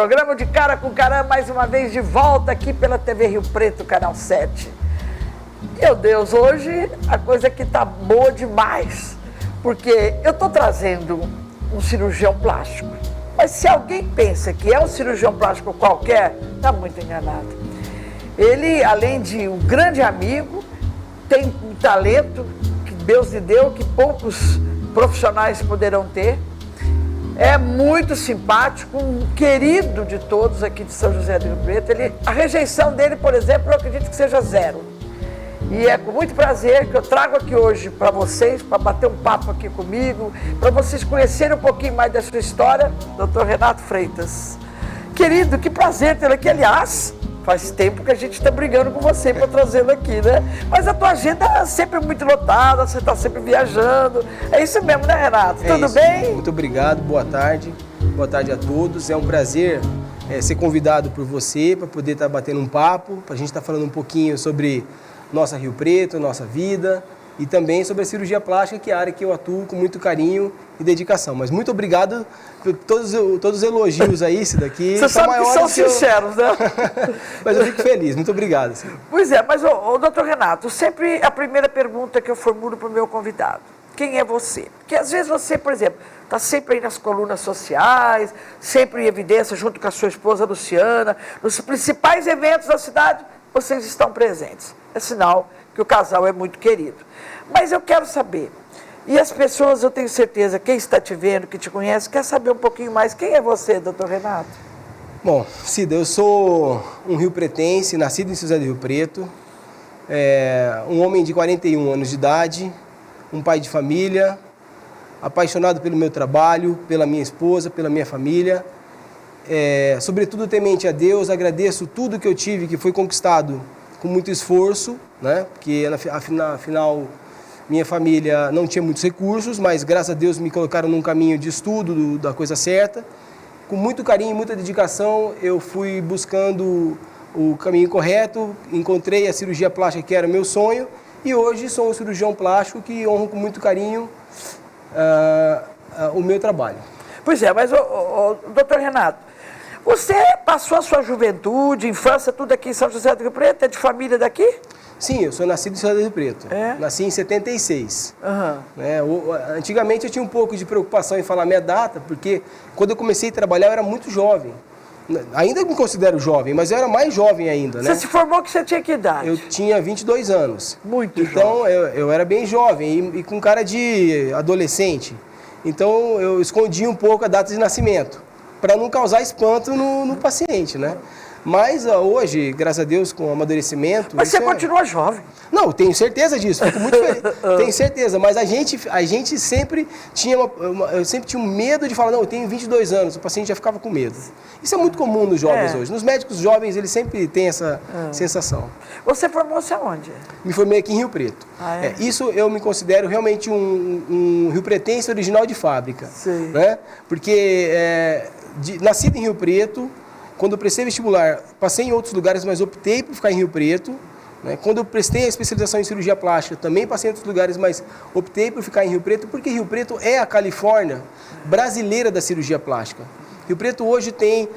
Programa de Cara com Caramba, mais uma vez de volta aqui pela TV Rio Preto, Canal 7. Meu Deus, hoje a coisa aqui tá boa demais, porque eu tô trazendo um cirurgião plástico. Mas se alguém pensa que é um cirurgião plástico qualquer, tá muito enganado. Ele, além de um grande amigo, tem um talento que Deus lhe deu, que poucos profissionais poderão ter. É muito simpático, um querido de todos aqui de São José do Rio Preto. A rejeição dele, por exemplo, eu acredito que seja zero. E é com muito prazer que eu trago aqui hoje para vocês, para bater um papo aqui comigo, para vocês conhecerem um pouquinho mais da sua história, Dr. Renato Freitas. Querido, que prazer tê-lo aqui. Aliás, faz tempo que a gente está brigando com você para trazê-lo aqui, né? Mas a tua agenda é sempre muito lotada, você está sempre viajando. É isso mesmo, né, Renato? Tudo bem? Muito obrigado, boa tarde. Boa tarde a todos. É um prazer ser convidado por você para poder estar batendo um papo, para a gente estar falando um pouquinho sobre nossa Rio Preto, nossa vida e também sobre a cirurgia plástica, que é a área que eu atuo com muito carinho e dedicação. Mas muito obrigado por todos os elogios aí, esse daqui. Você sabe que são sinceros, né? Mas eu fico feliz, muito obrigado. Senhor. Pois é, mas, doutor Renato, sempre a primeira pergunta que eu formulo para o meu convidado, quem é você? Porque às vezes você, por exemplo, está sempre aí nas colunas sociais, sempre em evidência, junto com a sua esposa Luciana, nos principais eventos da cidade, vocês estão presentes. É sinal que o casal é muito querido. Mas eu quero saber, e as pessoas, eu tenho certeza, quem está te vendo, que te conhece, quer saber um pouquinho mais, quem é você, doutor Renato? Bom, Cida, eu sou um rio-pretense, nascido em São José do Rio Preto, um homem de 41 anos de idade, um pai de família, apaixonado pelo meu trabalho, pela minha esposa, pela minha família, sobretudo temente a Deus, agradeço tudo que eu tive, que foi conquistado com muito esforço, né? Porque afinal minha família não tinha muitos recursos, mas graças a Deus me colocaram num caminho de estudo da coisa certa. Com muito carinho e muita dedicação eu fui buscando o caminho correto, encontrei a cirurgia plástica que era meu sonho e hoje sou um cirurgião plástico que honro com muito carinho o meu trabalho. Pois é, mas doutor Renato, você passou a sua juventude, infância, tudo aqui em São José do Rio Preto? É de família daqui? Sim, eu sou nascido em São José do Rio Preto. É? Nasci em 76. Uhum. Antigamente eu tinha um pouco de preocupação em falar minha data, porque quando eu comecei a trabalhar eu era muito jovem. Ainda me considero jovem, mas eu era mais jovem ainda, né? Você se formou que você tinha que idade? Eu tinha 22 anos. Muito jovem. Então eu era bem jovem e com cara de adolescente. Então eu escondi um pouco a data de nascimento, para não causar espanto no paciente, né? Mas hoje, graças a Deus, com o amadurecimento... Mas você continua jovem. Não, tenho certeza disso, fico muito feliz. Tenho certeza, mas a gente sempre tinha eu sempre tinha um medo de falar, não, eu tenho 22 anos, o paciente já ficava com medo. Isso é muito comum nos jovens hoje. Nos médicos jovens, eles sempre têm essa sensação. Você formou-se aonde? Me formei aqui em Rio Preto. Isso eu me considero realmente um rio-pretense original de fábrica. Sim. Né? Porque nascido em Rio Preto, quando eu prestei vestibular, passei em outros lugares, mas optei por ficar em Rio Preto. Né? Quando eu prestei a especialização em cirurgia plástica, também passei em outros lugares, mas optei por ficar em Rio Preto, porque Rio Preto é a Califórnia brasileira da cirurgia plástica. Rio Preto hoje tem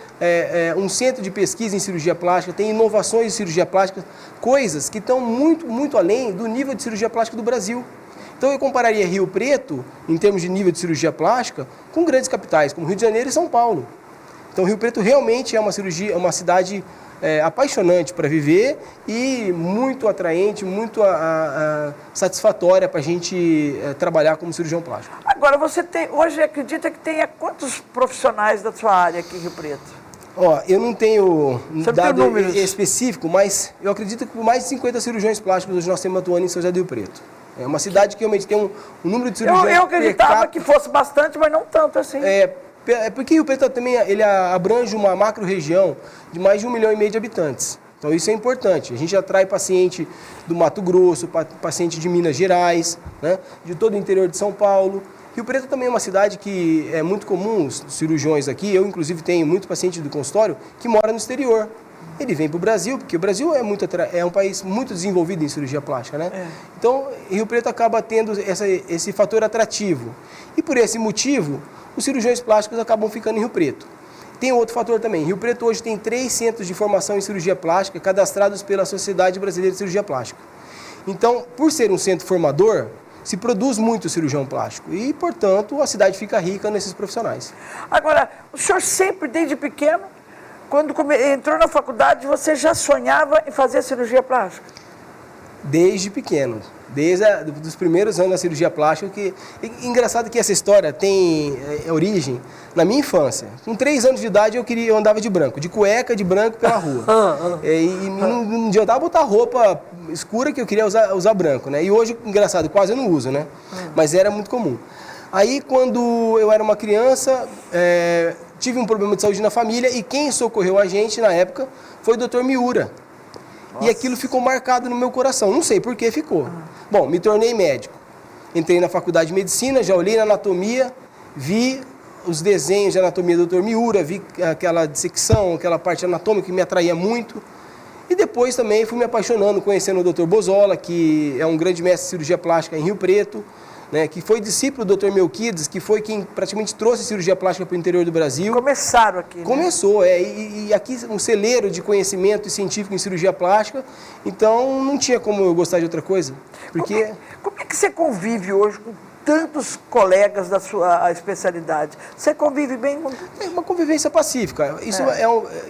um centro de pesquisa em cirurgia plástica, tem inovações de cirurgia plástica, coisas que estão muito, muito além do nível de cirurgia plástica do Brasil. Então eu compararia Rio Preto, em termos de nível de cirurgia plástica, com grandes capitais, como Rio de Janeiro e São Paulo. Então Rio Preto realmente é uma cidade apaixonante para viver e muito atraente, muito satisfatória para a gente trabalhar como cirurgião plástico. Agora, você hoje acredita que tenha quantos profissionais da sua área aqui em Rio Preto? Eu não tenho dado específico, mas eu acredito que por mais de 50 cirurgiões plásticos hoje nós temos atuando em São José do Rio Preto. É uma cidade que realmente tem um número de cirurgiões... Eu acreditava que fosse bastante, mas não tanto assim. Porque Rio Preto também ele abrange uma macro-região de mais de 1,5 milhão de habitantes. Então isso é importante. A gente atrai paciente do Mato Grosso, paciente de Minas Gerais, né, de todo o interior de São Paulo. Rio Preto também é uma cidade que é muito comum, os cirurgiões aqui, eu inclusive tenho muito paciente do consultório que mora no exterior. Ele vem para o Brasil, porque o Brasil é um país muito desenvolvido em cirurgia plástica, né? Então, Rio Preto acaba tendo esse fator atrativo. E por esse motivo, os cirurgiões plásticos acabam ficando em Rio Preto. tem outro fator também. Rio Preto hoje tem 3 centros de formação em cirurgia plástica cadastrados pela Sociedade Brasileira de Cirurgia Plástica. Então, por ser um centro formador, se produz muito cirurgião plástico e, portanto, a cidade fica rica nesses profissionais. Agora, o senhor sempre, desde pequeno, quando entrou na faculdade, você já sonhava em fazer cirurgia plástica? Desde pequeno, desde os primeiros anos da cirurgia plástica. Engraçado que essa história tem origem na minha infância. Com 3 anos de idade eu andava de branco, de cueca, de branco pela rua. E não adiantava botar roupa escura que eu queria usar branco, né? E hoje, engraçado, quase eu não uso, né? Mas era muito comum. Aí, quando eu era uma criança, tive um problema de saúde na família e quem socorreu a gente na época foi o Dr. Miura. Nossa. E aquilo ficou marcado no meu coração. Não sei por que ficou. Bom, me tornei médico. Entrei na faculdade de medicina, já olhei na anatomia, vi os desenhos de anatomia do Dr. Miura, vi aquela dissecção, aquela parte anatômica que me atraía muito. E depois também fui me apaixonando, conhecendo o Dr. Bozola, que é um grande mestre de cirurgia plástica em Rio Preto, né, que foi discípulo do Dr. Melquides, que foi quem praticamente trouxe a cirurgia plástica para o interior do Brasil. Começaram aqui, né? Começou, e aqui um celeiro de conhecimento científico em cirurgia plástica, então não tinha como eu gostar de outra coisa. Porque... Como é que você convive hoje com tantos colegas da sua especialidade? Você convive bem? É uma convivência pacífica. Isso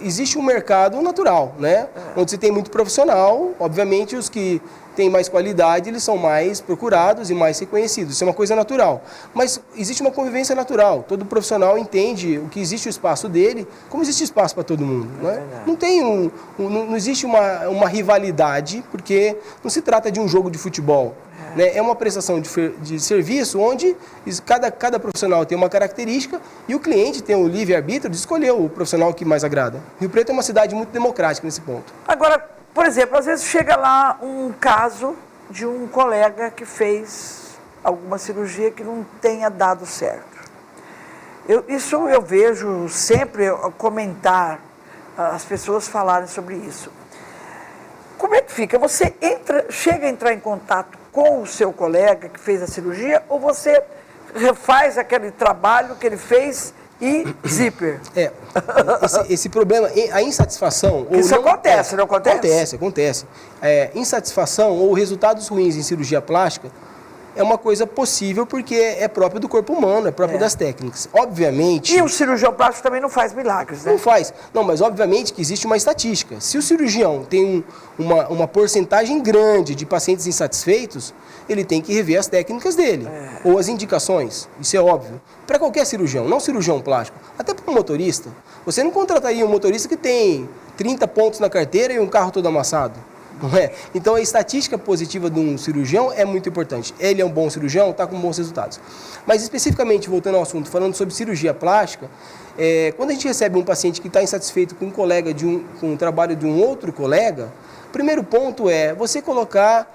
existe um mercado natural, né? Onde você tem muito profissional, obviamente os que têm mais qualidade, eles são mais procurados e mais reconhecidos. Isso é uma coisa natural. Mas existe uma convivência natural. Todo profissional entende o que existe o espaço dele, como existe espaço para todo mundo. Né? Não tem não existe uma rivalidade, porque não se trata de um jogo de futebol. É uma prestação de serviço onde cada profissional tem uma característica e o cliente tem o livre-arbítrio de escolher o profissional que mais agrada. Rio Preto é uma cidade muito democrática nesse ponto. Agora, por exemplo, às vezes chega lá um caso de um colega que fez alguma cirurgia que não tenha dado certo. Isso eu vejo sempre comentar, as pessoas falarem sobre isso. Como é que fica? Você chega a entrar em contato com o seu colega que fez a cirurgia ou você refaz aquele trabalho que ele fez e zíper? Esse problema, a insatisfação... Isso acontece, não acontece? Acontece. Insatisfação ou resultados ruins em cirurgia plástica é uma coisa possível porque é próprio do corpo humano, é próprio das técnicas. Obviamente... E o cirurgião plástico também não faz milagres, né? Não faz. Não, mas obviamente que existe uma estatística. Se o cirurgião tem uma porcentagem grande de pacientes insatisfeitos, ele tem que rever as técnicas dele, ou as indicações, isso é óbvio. Para qualquer cirurgião, não cirurgião plástico, até para um motorista. Você não contrataria um motorista que tem 30 pontos na carteira e um carro todo amassado. Não é? Então a estatística positiva de um cirurgião é muito importante. Ele é um bom cirurgião, está com bons resultados. Mas especificamente, voltando ao assunto, falando sobre cirurgia plástica, quando a gente recebe um paciente que está insatisfeito com um colega, com o trabalho de um outro colega, o primeiro ponto é você colocar,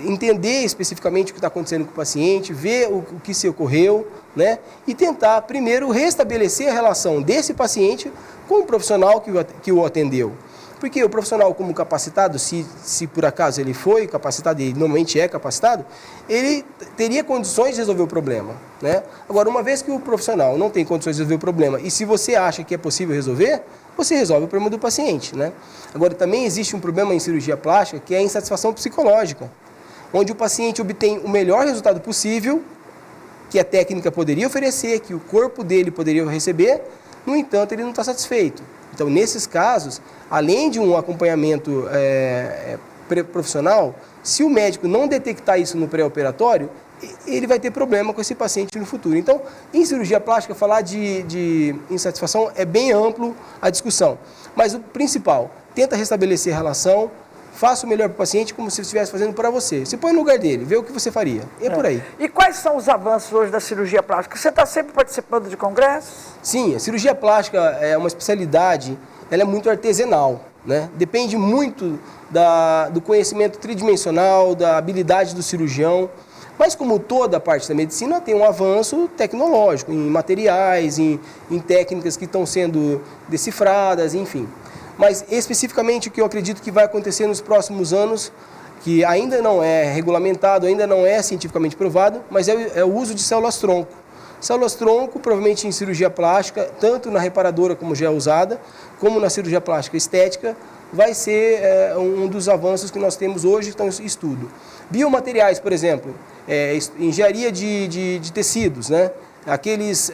entender especificamente o que está acontecendo com o paciente, ver o que se ocorreu, né? E tentar primeiro restabelecer a relação desse paciente com o profissional que o atendeu. Porque o profissional como capacitado, se por acaso ele foi capacitado, e normalmente é capacitado, ele teria condições de resolver o problema, né? Agora, uma vez que o profissional não tem condições de resolver o problema, e se você acha que é possível resolver, você resolve o problema do paciente, né? Agora, também existe um problema em cirurgia plástica, que é a insatisfação psicológica, onde o paciente obtém o melhor resultado possível, que a técnica poderia oferecer, que o corpo dele poderia receber, no entanto, ele não está satisfeito. Então, nesses casos, além de um acompanhamento profissional, se o médico não detectar isso no pré-operatório, ele vai ter problema com esse paciente no futuro. Então, em cirurgia plástica, falar de insatisfação é bem amplo a discussão. Mas o principal, tenta restabelecer a relação, faça o melhor para o paciente como se estivesse fazendo para você. Você põe no lugar dele, vê o que você faria. É por aí. E quais são os avanços hoje da cirurgia plástica? Você está sempre participando de congressos? Sim, a cirurgia plástica é uma especialidade, ela é muito artesanal, né? Depende muito do conhecimento tridimensional, da habilidade do cirurgião. Mas como toda a parte da medicina, tem um avanço tecnológico em materiais, em técnicas que estão sendo decifradas, enfim. Mas especificamente o que eu acredito que vai acontecer nos próximos anos, que ainda não é regulamentado, ainda não é cientificamente provado, mas é o uso de células-tronco. Células-tronco, provavelmente em cirurgia plástica, tanto na reparadora como já é usada, como na cirurgia plástica estética, vai ser um dos avanços que nós temos hoje, que estão em estudo. Biomateriais, por exemplo, engenharia de tecidos, né? Aquelas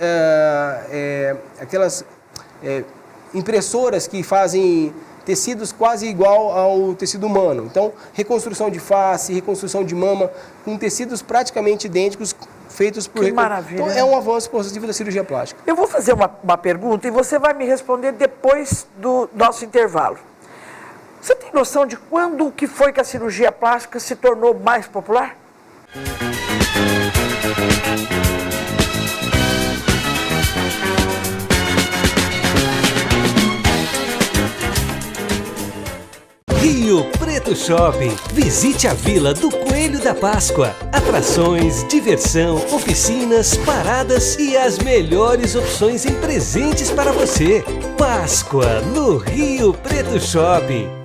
impressoras que fazem tecidos quase igual ao tecido humano. Então, reconstrução de face, reconstrução de mama, com tecidos praticamente idênticos, feitos por... Que maravilha. Então, é um avanço positivo da cirurgia plástica. Eu vou fazer uma pergunta e você vai me responder depois do nosso intervalo. Você tem noção de quando que foi que a cirurgia plástica se tornou mais popular? Rio Preto Shopping. Visite a Vila do Coelho da Páscoa. Atrações, diversão, oficinas, paradas e as melhores opções em presentes para você. Páscoa no Rio Preto Shopping.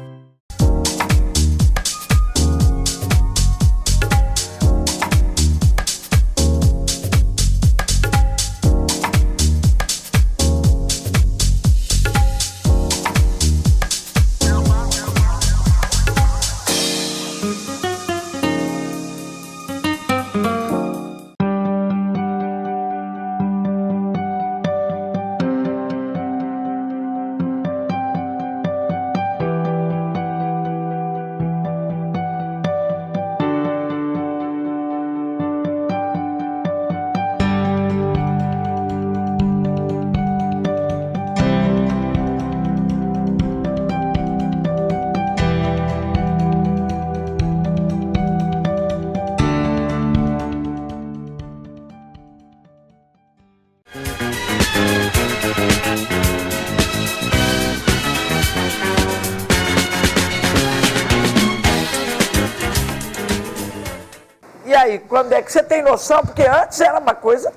E aí, quando é que você tem noção? Porque antes era uma coisa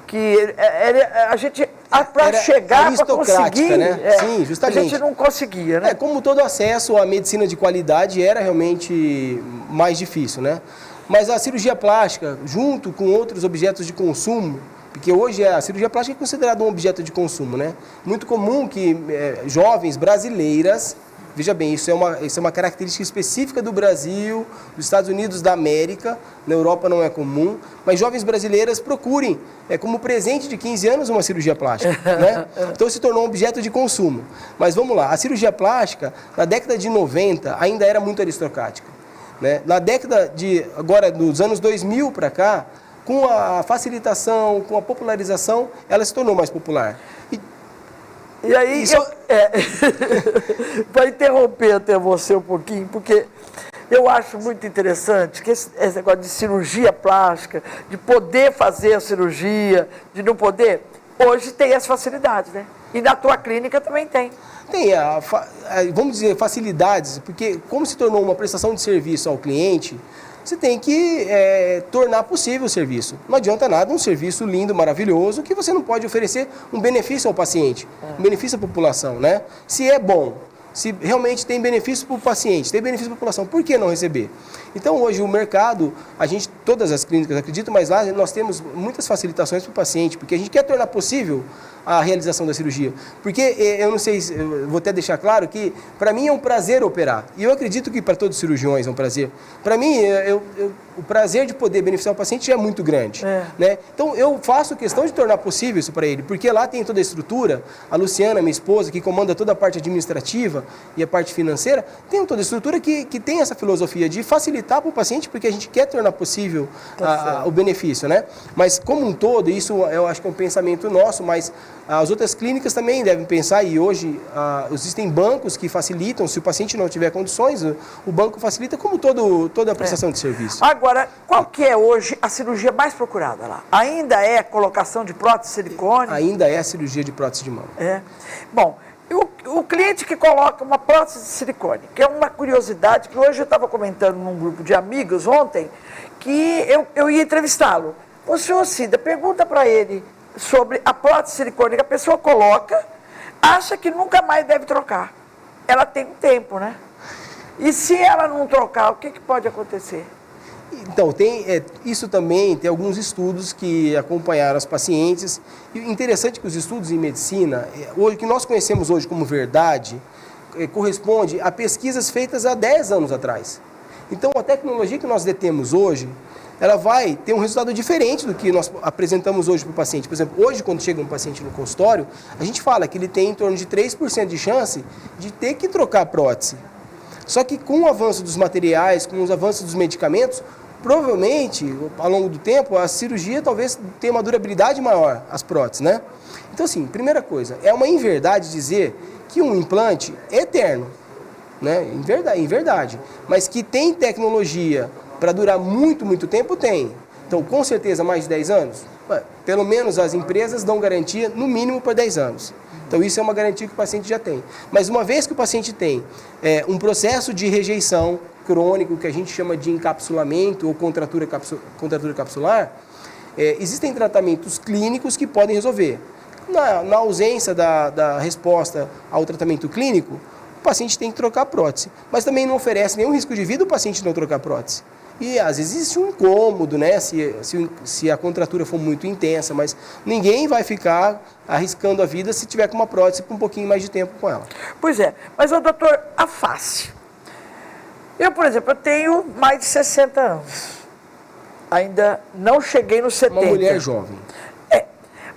que a gente, para chegar, para conseguir, né? Sim, justamente. A gente não conseguia, né? Como todo acesso à medicina de qualidade era realmente mais difícil, né? Mas a cirurgia plástica, junto com outros objetos de consumo, porque hoje a cirurgia plástica é considerada um objeto de consumo, né? Muito comum que jovens brasileiras, veja bem, isso é uma característica específica do Brasil, dos Estados Unidos da América, na Europa não é comum, mas jovens brasileiras procurem, como presente de 15 anos, uma cirurgia plástica, né? Então se tornou um objeto de consumo. Mas vamos lá, a cirurgia plástica, na década de 90, ainda era muito aristocrática, né? Na década agora dos anos 2000 para cá, com a facilitação, com a popularização, ela se tornou mais popular. E aí, para interromper até você um pouquinho, porque eu acho muito interessante que esse negócio de cirurgia plástica, de poder fazer a cirurgia, de não poder, hoje tem as facilidades, né? E na tua clínica também tem. Tem, vamos dizer, facilidades, porque como se tornou uma prestação de serviço ao cliente, você tem que tornar possível o serviço. Não adianta nada um serviço lindo, maravilhoso, que você não pode oferecer um benefício ao paciente, um benefício à população, né? Se é bom, se realmente tem benefício para o paciente, tem benefício para a população, por que não receber? Então hoje o mercado, todas as clínicas acredito, mas lá nós temos muitas facilitações para o paciente, porque a gente quer tornar possível a realização da cirurgia. Porque eu não sei, eu vou até deixar claro que para mim é um prazer operar. E eu acredito que para todos os cirurgiões é um prazer. Para mim, o prazer de poder beneficiar o paciente já é muito grande. Né? Então eu faço questão de tornar possível isso para ele, porque lá tem toda a estrutura, a Luciana, minha esposa, que comanda toda a parte administrativa e a parte financeira, tem toda a estrutura que tem essa filosofia de facilitar para o paciente, porque a gente quer tornar possível o benefício, né? Mas como um todo, isso eu acho que é um pensamento nosso, mas as outras clínicas também devem pensar, e hoje existem bancos que facilitam, se o paciente não tiver condições, o banco facilita como toda a prestação de serviço. Agora, qual que é hoje a cirurgia mais procurada lá? Ainda é a colocação de prótese de silicone? Ainda é a cirurgia de prótese de mama. Bom, o cliente que coloca uma prótese de silicone, que é uma curiosidade, que hoje eu estava comentando num grupo de amigos ontem, que eu ia entrevistá-lo. O senhor Cida, pergunta para ele sobre a prótese de silicone que a pessoa coloca, acha que nunca mais deve trocar. Ela tem um tempo, né? E se ela não trocar, o que pode acontecer? Então, isso também, tem alguns estudos que acompanharam as pacientes. E interessante que os estudos em medicina, o que nós conhecemos hoje como verdade, corresponde a pesquisas feitas há 10 anos atrás. Então, a tecnologia que nós detemos hoje, ela vai ter um resultado diferente do que nós apresentamos hoje para o paciente. Por exemplo, hoje, quando chega um paciente no consultório, a gente fala que ele tem em torno de 3% de chance de ter que trocar a prótese. Só que com o avanço dos materiais, com os avanços dos medicamentos, provavelmente, ao longo do tempo, a cirurgia talvez tenha uma durabilidade maior, as próteses, né? Então, assim, primeira coisa, é uma inverdade dizer que um implante é eterno, né? Em verdade. Mas que tem tecnologia para durar muito, muito tempo, tem. Então, com certeza, mais de 10 anos? Pelo menos as empresas dão garantia, no mínimo, por 10 anos. Então, isso é uma garantia que o paciente já tem. Mas uma vez que o paciente tem um processo de rejeição crônico, que a gente chama de encapsulamento ou contratura capsular, existem tratamentos clínicos que podem resolver. Na ausência da resposta ao tratamento clínico, o paciente tem que trocar a prótese. Mas também não oferece nenhum risco de vida o paciente não trocar a prótese. E às vezes existe um incômodo, né, se a contratura for muito intensa, mas ninguém vai ficar arriscando a vida se tiver com uma prótese com um pouquinho mais de tempo com ela. Pois é, mas doutor, a face. Eu, por exemplo, eu tenho mais de 60 anos. Ainda não cheguei nos 70. Uma mulher jovem.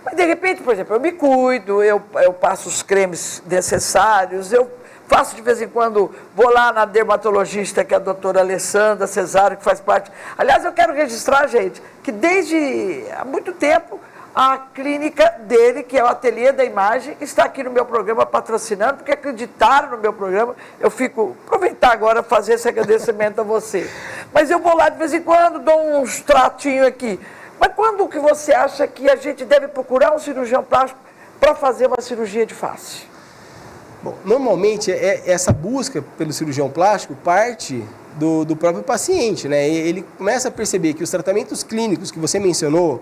Mas de repente, por exemplo, eu me cuido, eu passo os cremes necessários, eu faço de vez em quando, vou lá na dermatologista, que é a doutora Alessandra Cesário, que faz parte. Aliás, eu quero registrar, gente, que desde há muito tempo a clínica dele, que é o Ateliê da Imagem, está aqui no meu programa patrocinando, porque acreditaram no meu programa. Eu fico, aproveitar agora, fazer esse agradecimento a você. Mas eu vou lá de vez em quando, dou uns tratinhos aqui. Mas quando que você acha que a gente deve procurar um cirurgião plástico para fazer uma cirurgia de face? Bom, normalmente, essa busca pelo cirurgião plástico parte do próprio paciente, né? Ele começa a perceber que os tratamentos clínicos que você mencionou,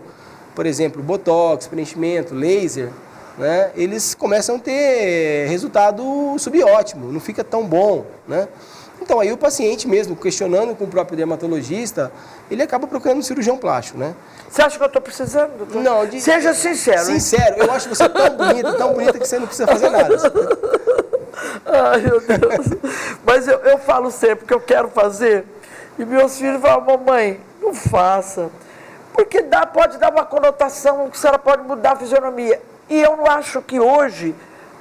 por exemplo, botox, preenchimento, laser, né? Eles começam a ter resultado subótimo, não fica tão bom, né? Então, aí o paciente mesmo, questionando com o próprio dermatologista, ele acaba procurando um cirurgião plástico, né? Você acha que eu estou precisando, doutor? Não, seja sincero. Sincero, eu acho você tão bonita que você não precisa fazer nada. Ai, meu Deus. Mas eu falo sempre que eu quero fazer. E meus filhos falam, mamãe, não faça. Porque pode dar uma conotação que a senhora pode mudar a fisionomia. E eu não acho que hoje,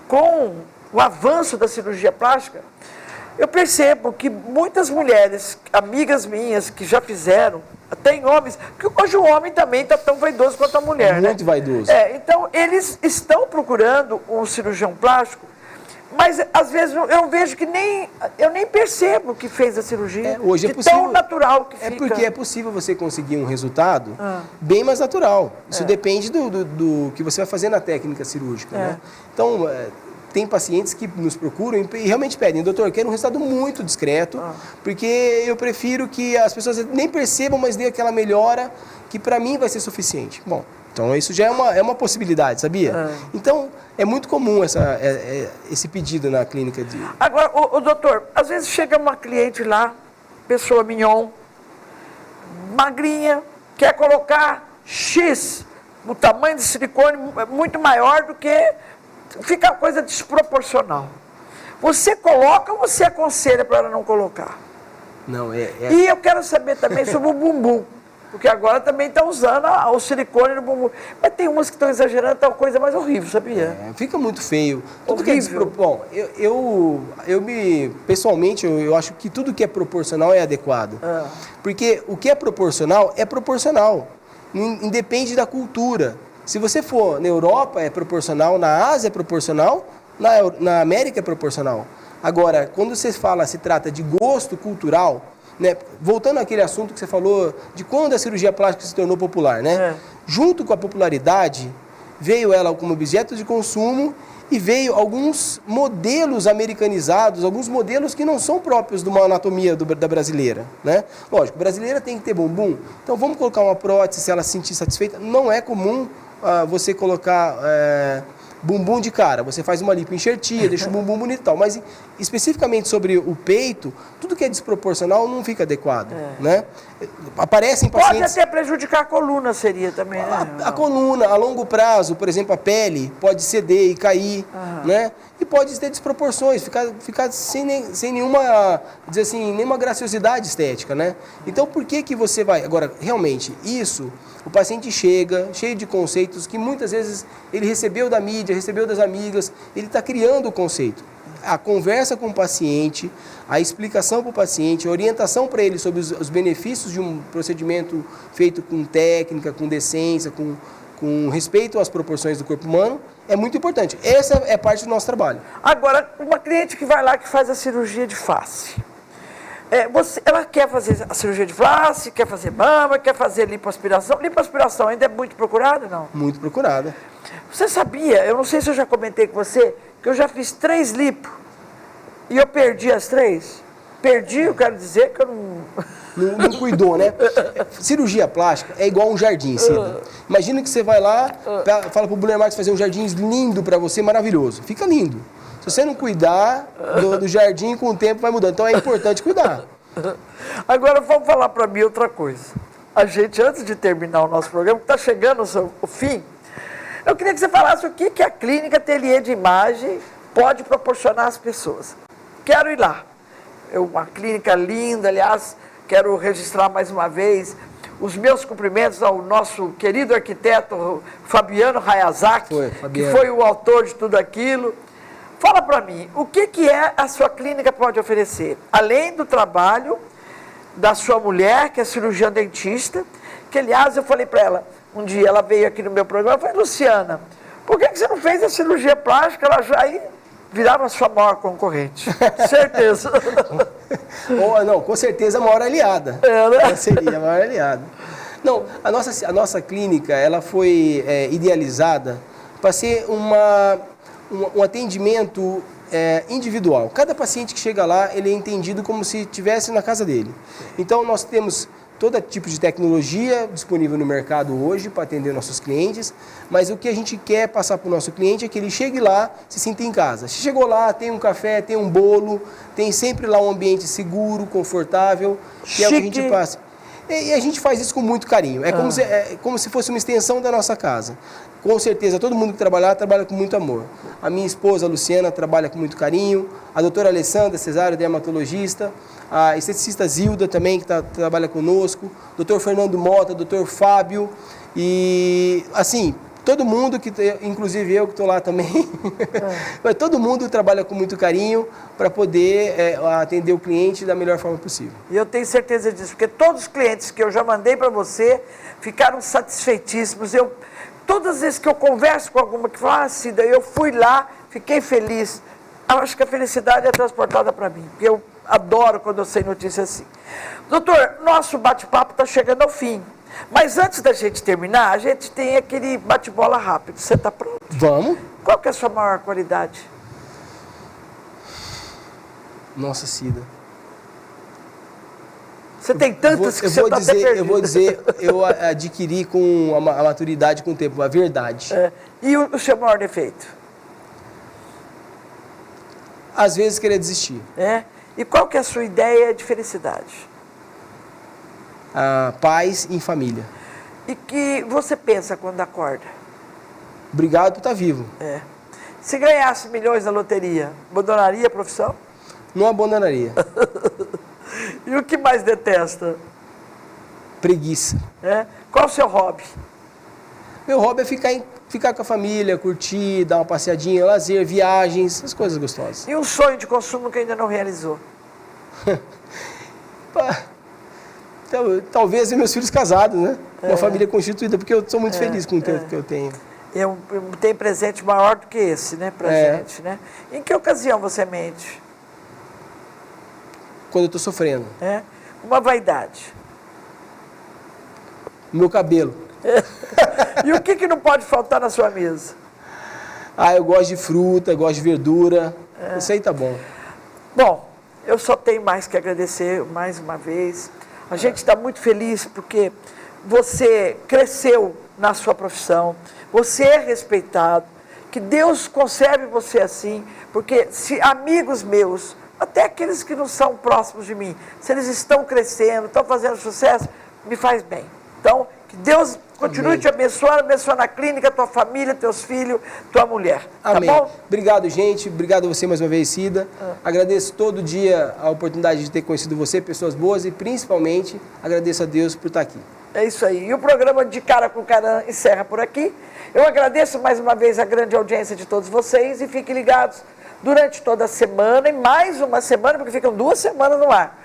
com o avanço da cirurgia plástica, eu percebo que muitas mulheres, amigas minhas, que já fizeram, tem homens, porque hoje o homem também está tão vaidoso quanto a mulher, né? Muito vaidoso. Então, eles estão procurando um cirurgião plástico, mas às vezes eu vejo que eu nem percebo que fez a cirurgia, hoje de tão natural que fica. Porque é possível você conseguir um resultado bem mais natural. Isso depende do que você vai fazer na técnica cirúrgica, né? Então, tem pacientes que nos procuram e realmente pedem, doutor, eu quero um resultado muito discreto, porque eu prefiro que as pessoas nem percebam, mas dê aquela melhora que para mim vai ser suficiente. Bom, então isso já é uma possibilidade, sabia? Então, é muito comum esse pedido na clínica de... Agora, doutor, às vezes chega uma cliente lá, pessoa mignon, magrinha, quer colocar X, o tamanho de silicone é muito maior do que... Fica uma coisa desproporcional. Você coloca ou você aconselha para ela não colocar? Não, E eu quero saber também sobre o bumbum. Porque agora também está usando o silicone no bumbum. Mas tem umas que estão exagerando, tá uma coisa mais horrível, sabia? Fica muito feio. Tudo Horrível. Bom, pessoalmente, eu acho que tudo que é proporcional é adequado. Porque o que é proporcional, independe da cultura. Se você for na Europa, é proporcional, na Ásia é proporcional, na América é proporcional. Agora, quando se trata de gosto cultural, né, voltando àquele assunto que você falou de quando a cirurgia plástica se tornou popular, né? Junto com a popularidade, veio ela como objeto de consumo e veio alguns modelos americanizados, alguns modelos que não são próprios de uma anatomia da brasileira, né? Lógico, brasileira tem que ter bumbum, então vamos colocar uma prótese se ela se sentir satisfeita. Não é comum você colocar bumbum de cara, você faz uma lipoenxertia, deixa o bumbum bonito e tal. Mas especificamente sobre o peito, tudo que é desproporcional não fica adequado, né? Aparecem pacientes... Pode até prejudicar a coluna, seria também, né? A coluna, a longo prazo, por exemplo, a pele pode ceder e cair, né? E pode ter desproporções, ficar sem nenhuma, dizer assim, nenhuma graciosidade estética, né? Então, por que você vai... Agora, realmente, isso, o paciente chega cheio de conceitos que muitas vezes ele recebeu da mídia, recebeu das amigas, ele está criando o conceito. A conversa com o paciente, a explicação para o paciente, a orientação para ele sobre os benefícios de um procedimento feito com técnica, com decência, com respeito às proporções do corpo humano, é muito importante. Essa é parte do nosso trabalho. Agora, uma cliente que vai lá que faz a cirurgia de face, ela quer fazer a cirurgia de face, quer fazer mama, quer fazer lipoaspiração. Lipoaspiração ainda é muito procurada, não? Muito procurada. Você sabia, eu não sei se eu já comentei com você, que eu já fiz 3 lipo e eu perdi as 3? Perdi, eu quero dizer que eu não cuidou, né? Cirurgia plástica é igual um jardim, Cida. Imagina que você vai lá, fala pro Brunner Marques fazer um jardim lindo para você, maravilhoso. Fica lindo. Se você não cuidar do jardim, com o tempo vai mudando. Então é importante cuidar. Agora vamos falar para mim outra coisa. A gente, antes de terminar o nosso programa, que está chegando ao fim, eu queria que você falasse o que a clínica Ateliê de Imagem pode proporcionar às pessoas. Quero ir lá. Uma clínica linda, aliás, quero registrar mais uma vez os meus cumprimentos ao nosso querido arquiteto Fabiano Hayazaki, que foi o autor de tudo aquilo. Fala para mim, o que a sua clínica pode oferecer? Além do trabalho da sua mulher, que é cirurgiã dentista, que, aliás, eu falei para ela, um dia ela veio aqui no meu programa, eu falei, Luciana, por que você não fez a cirurgia plástica? Ela já virava a sua maior concorrente. Certeza. Não, com certeza a maior aliada. Né? Ela seria a maior aliada. Não, a nossa clínica, ela foi idealizada para ser um atendimento individual. Cada paciente que chega lá, ele é entendido como se estivesse na casa dele. Então, nós temos todo tipo de tecnologia disponível no mercado hoje para atender nossos clientes, mas o que a gente quer passar para o nosso cliente é que ele chegue lá, se sinta em casa. Se chegou lá, tem um café, tem um bolo, tem sempre lá um ambiente seguro, confortável, que é o que a gente passa. E a gente faz isso com muito carinho. É como se fosse uma extensão da nossa casa. Com certeza, todo mundo que trabalha com muito amor. A minha esposa, a Luciana, trabalha com muito carinho. A doutora Alessandra Cesário, dermatologista. A esteticista Zilda também, que trabalha conosco. Doutor Fernando Mota, doutor Fábio. E, assim, todo mundo, inclusive eu que estou lá também, mas todo mundo trabalha com muito carinho para poder atender o cliente da melhor forma possível. E eu tenho certeza disso, porque todos os clientes que eu já mandei para você ficaram satisfeitíssimos. Todas as vezes que eu converso com alguma que fala, Cida, eu fui lá, fiquei feliz. Eu acho que a felicidade é transportada para mim, porque eu adoro quando eu sei notícias assim. Doutor, nosso bate-papo está chegando ao fim. Mas antes da gente terminar, a gente tem aquele bate-bola rápido. Você está pronto? Vamos. Qual que é a sua maior qualidade? Nossa, Cida. Você tem tantas que você está até perdido. Eu vou dizer, eu adquiri com a maturidade, com o tempo, a verdade. E o seu maior defeito? Às vezes querer desistir. E qual que é a sua ideia de felicidade? Paz em família. E que você pensa quando acorda? Obrigado por estar vivo. Se ganhasse milhões na loteria, abandonaria a profissão? Não abandonaria. E o que mais detesta? Preguiça. Qual o seu hobby? Meu hobby é ficar com a família, curtir, dar uma passeadinha, lazer, viagens, essas coisas gostosas. E um sonho de consumo que ainda não realizou? Talvez meus filhos casados, né? Uma família constituída, porque eu sou muito feliz com o tempo que eu tenho. Eu tenho presente maior do que esse, né, pra gente, né? Em que ocasião você mente? Quando eu estou sofrendo. Uma vaidade. Meu cabelo. E o que não pode faltar na sua mesa? Eu gosto de fruta, gosto de verdura. Isso aí tá bom. Bom, eu só tenho mais que agradecer mais uma vez. A gente está muito feliz porque você cresceu na sua profissão, você é respeitado Que Deus conserve você assim, porque se amigos meus, até aqueles que não são próximos de mim, se eles estão crescendo, estão fazendo sucesso, me faz bem. Então, que Deus continue te abençoando a clínica, tua família, teus filhos, tua mulher. Amém. Tá bom? Obrigado, gente. Obrigado a você mais uma vez, Cida. Agradeço todo dia a oportunidade de ter conhecido você, pessoas boas, e principalmente agradeço a Deus por estar aqui. É isso aí. E o programa De Cara com Cara encerra por aqui. Eu agradeço mais uma vez a grande audiência de todos vocês e fiquem ligados durante toda a semana e mais uma semana, porque ficam 2 semanas no ar.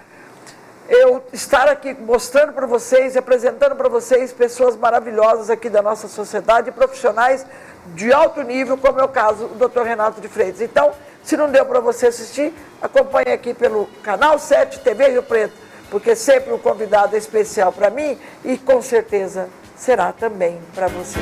Eu estar aqui mostrando para vocês e apresentando para vocês pessoas maravilhosas aqui da nossa sociedade, profissionais de alto nível, como é o caso do Dr. Renato de Freitas. Então, se não deu para você assistir, acompanhe aqui pelo Canal 7 TV Rio Preto, porque sempre um convidado é especial para mim e com certeza será também para você.